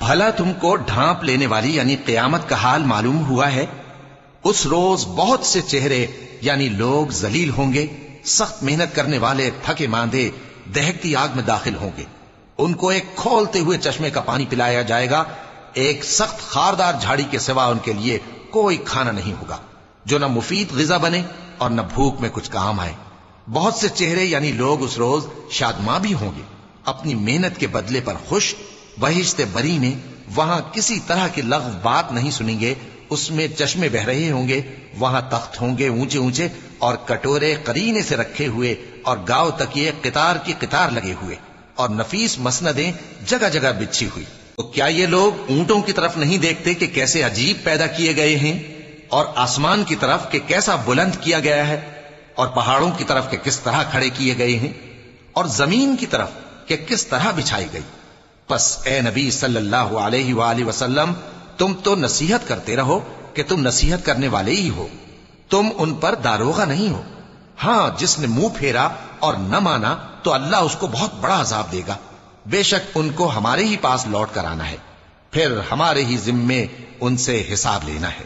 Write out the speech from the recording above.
بھلا تم کو ڈھانپ لینے والی یعنی قیامت کا حال معلوم ہوا ہے؟ اس روز بہت سے چہرے یعنی لوگ ذلیل ہوں گے، سخت محنت کرنے والے تھکے ماندے دہکتی آگ میں داخل ہوں گے۔ ان کو ایک کھولتے ہوئے چشمے کا پانی پلایا جائے گا، ایک سخت خاردار جھاڑی کے سوا ان کے لیے کوئی کھانا نہیں ہوگا جو نہ مفید غذا بنے اور نہ بھوک میں کچھ کام آئے۔ بہت سے چہرے یعنی لوگ اس روز شادماں بھی ہوں گے، اپنی محنت کے بدلے پر خوش، بہشت بری میں وہاں کسی طرح کی لغو بات نہیں سنیں گے، اس میں چشمے بہ رہے ہوں گے، وہاں تخت ہوں گے اونچے اونچے اور کٹورے قرینے سے رکھے ہوئے اور گاؤ تکیے قطار کی قطار لگے ہوئے اور نفیس مسندیں جگہ جگہ بچھی ہوئی۔ تو کیا یہ لوگ اونٹوں کی طرف نہیں دیکھتے کہ کیسے عجیب پیدا کیے گئے ہیں، اور آسمان کی طرف کہ کیسا بلند کیا گیا ہے، اور پہاڑوں کی طرف کہ کس طرح کھڑے کیے گئے ہیں، اور زمین کی طرف کہ کس طرح بچھائی گئی؟ پس اے نبی صلی اللہ علیہ وآلہ وسلم، تم تو نصیحت کرتے رہو کہ تم نصیحت کرنے والے ہی ہو، تم ان پر داروغہ نہیں ہو۔ ہاں، جس نے منہ پھیرا اور نہ مانا تو اللہ اس کو بہت بڑا عذاب دے گا۔ بے شک ان کو ہمارے ہی پاس لوٹ کر آنا ہے، پھر ہمارے ہی ذمے ان سے حساب لینا ہے۔